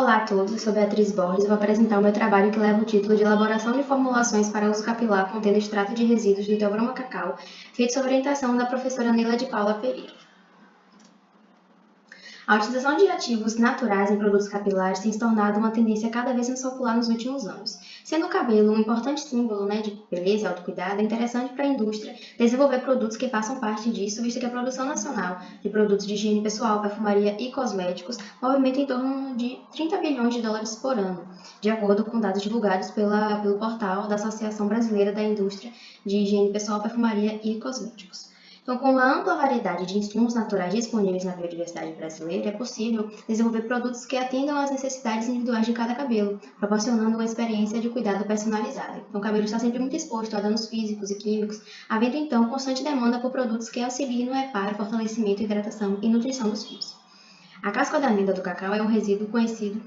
Olá a todos, eu sou Beatriz Borges e vou apresentar o meu trabalho que leva o título de Elaboração de Formulações para Uso Capilar contendo extrato de resíduos do Theobroma cacau, feito sob orientação da professora Neila de Paula Pereira. A utilização de ativos naturais em produtos capilares tem se tornado uma tendência cada vez mais popular nos últimos anos. Sendo o cabelo um importante símbolo de beleza e autocuidado, é interessante para a indústria desenvolver produtos que façam parte disso, visto que a produção nacional de produtos de higiene pessoal, perfumaria e cosméticos movimenta em torno de 30 bilhões de dólares por ano, de acordo com dados divulgados pelo portal da Associação Brasileira da Indústria de Higiene Pessoal, Perfumaria e Cosméticos. Então, com uma ampla variedade de insumos naturais disponíveis na biodiversidade brasileira, é possível desenvolver produtos que atendam às necessidades individuais de cada cabelo, proporcionando uma experiência de cuidado personalizada. Então, o cabelo está sempre muito exposto a danos físicos e químicos, havendo então constante demanda por produtos que auxiliem no reparo, fortalecimento, hidratação e nutrição dos fios. A casca da amêndoa do cacau é um resíduo conhecido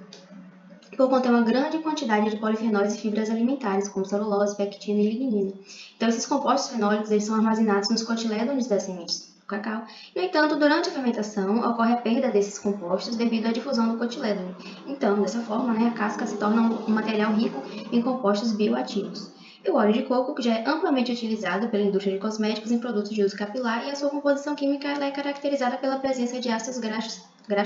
por conter uma grande quantidade de polifenóis e fibras alimentares, como celulose, pectina e lignina. Então, esses compostos fenólicos eles são armazenados nos cotilédones das sementes do cacau. No entanto, durante a fermentação, ocorre a perda desses compostos devido à difusão do cotilédone. Então, dessa forma, a casca se torna um material rico em compostos bioativos. E o óleo de coco, que já é amplamente utilizado pela indústria de cosméticos em produtos de uso capilar, e a sua composição química ela é caracterizada pela presença de ácidos graxos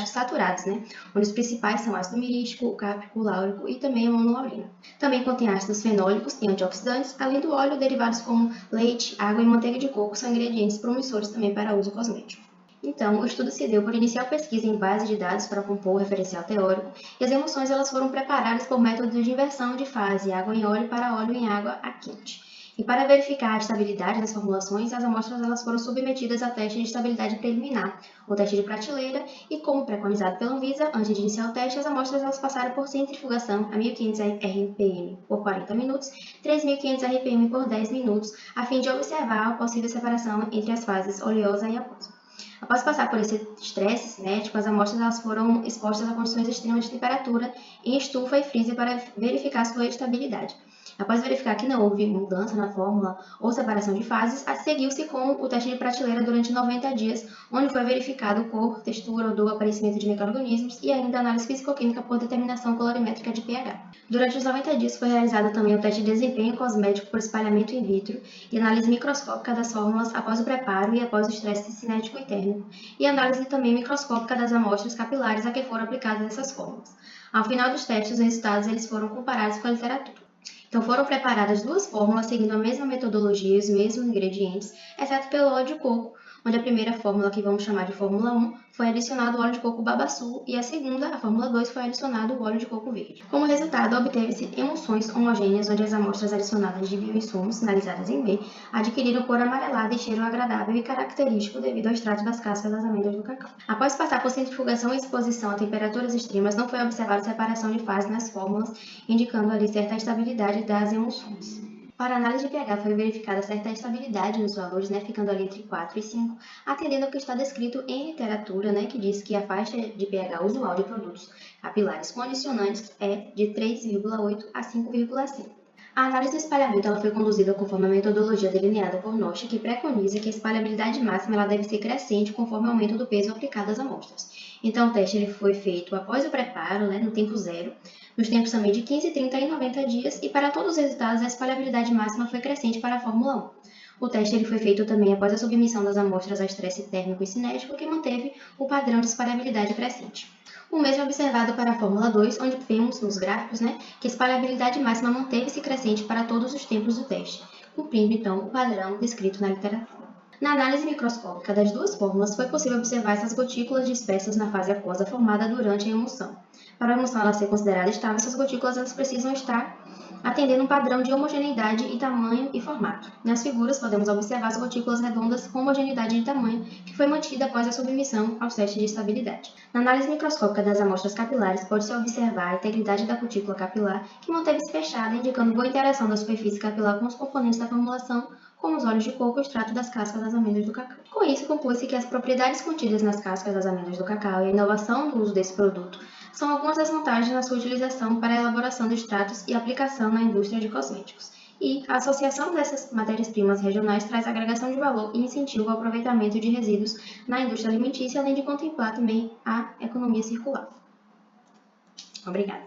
saturados, onde os principais são ácido mirítico, o cáprico, o láurico e também a monolaurina. Também contém ácidos fenólicos e antioxidantes, além do óleo, derivados como leite, água e manteiga de coco são ingredientes promissores também para uso cosmético. Então, o estudo se deu por inicial pesquisa em base de dados para compor o referencial teórico, e as emulsões elas foram preparadas por método de inversão de fase água em óleo para óleo em água a quente. E para verificar a estabilidade das formulações, as amostras elas foram submetidas a teste de estabilidade preliminar, ou teste de prateleira, e como preconizado pela Anvisa, antes de iniciar o teste, as amostras elas passaram por centrifugação a 1.500 RPM por 40 minutos, 3.500 RPM por 10 minutos, a fim de observar a possível separação entre as fases oleosa e aquosa. Após passar por esse estresse cinético, as amostras elas foram expostas a condições extremas de temperatura em estufa e freezer para verificar sua estabilidade. Após verificar que não houve mudança na fórmula ou separação de fases, seguiu-se com o teste de prateleira durante 90 dias, onde foi verificado cor, textura, odor, aparecimento de micro-organismos e ainda análise físico-química por determinação colorimétrica de pH. Durante os 90 dias foi realizado também o teste de desempenho cosmético por espalhamento in vitro e análise microscópica das fórmulas após o preparo e após o estresse cinético e térmico, e análise também microscópica das amostras capilares a que foram aplicadas essas fórmulas. Ao final dos testes, os resultados eles foram comparados com a literatura. Então, foram preparadas duas fórmulas seguindo a mesma metodologia e os mesmos ingredientes, exceto pelo óleo de coco, onde a primeira fórmula, que vamos chamar de Fórmula 1, foi adicionado o óleo de coco babaçu e a segunda, a Fórmula 2, foi adicionado o óleo de coco verde. Como resultado, obteve-se emulsões homogêneas, onde as amostras adicionadas de bioinsumos, sinalizadas em B, adquiriram cor amarelada e cheiro agradável e característico devido ao extrato das cascas das amêndoas do cacau. Após passar por centrifugação e exposição a temperaturas extremas, não foi observada separação de fase nas fórmulas, indicando ali certa estabilidade das emulsões. Para a análise de pH foi verificada certa estabilidade nos valores, ficando ali entre 4 e 5, atendendo ao que está descrito em literatura, que diz que a faixa de pH usual de produtos capilares condicionantes é de 3,8 a 5,5. A análise do espalhamento ela foi conduzida conforme a metodologia delineada por Noche, que preconiza que a espalhabilidade máxima ela deve ser crescente conforme o aumento do peso aplicado às amostras. Então, o teste ele foi feito após o preparo, no tempo zero, nos tempos também de 15, 30 e 90 dias, e para todos os resultados, a espalhabilidade máxima foi crescente para a Fórmula 1. O teste ele foi feito também após a submissão das amostras a estresse térmico e cinético, que manteve o padrão de espalhabilidade crescente. O mesmo é observado para a Fórmula 2, onde vemos nos gráficos que a espalhabilidade máxima manteve-se crescente para todos os tempos do teste, cumprindo então o padrão descrito na literatura. Na análise microscópica das duas fórmulas, foi possível observar essas gotículas dispersas na fase aquosa formada durante a emulsão. Para a emulsão ela ser considerada estável, essas gotículas elas precisam estar atendendo um padrão de homogeneidade em tamanho e formato. Nas figuras, podemos observar as gotículas redondas com homogeneidade de tamanho, que foi mantida após a submissão aos testes de estabilidade. Na análise microscópica das amostras capilares, pode-se observar a integridade da cutícula capilar, que manteve-se fechada, indicando boa interação da superfície capilar com os componentes da formulação, como os óleos de coco e o extrato das cascas das amêndoas do cacau. Com isso, conclui-se que as propriedades contidas nas cascas das amêndoas do cacau e a inovação do uso desse produto são algumas das vantagens na sua utilização para a elaboração de extratos e aplicação na indústria de cosméticos. E a associação dessas matérias-primas regionais traz agregação de valor e incentivo ao aproveitamento de resíduos na indústria alimentícia, além de contemplar também a economia circular. Obrigada.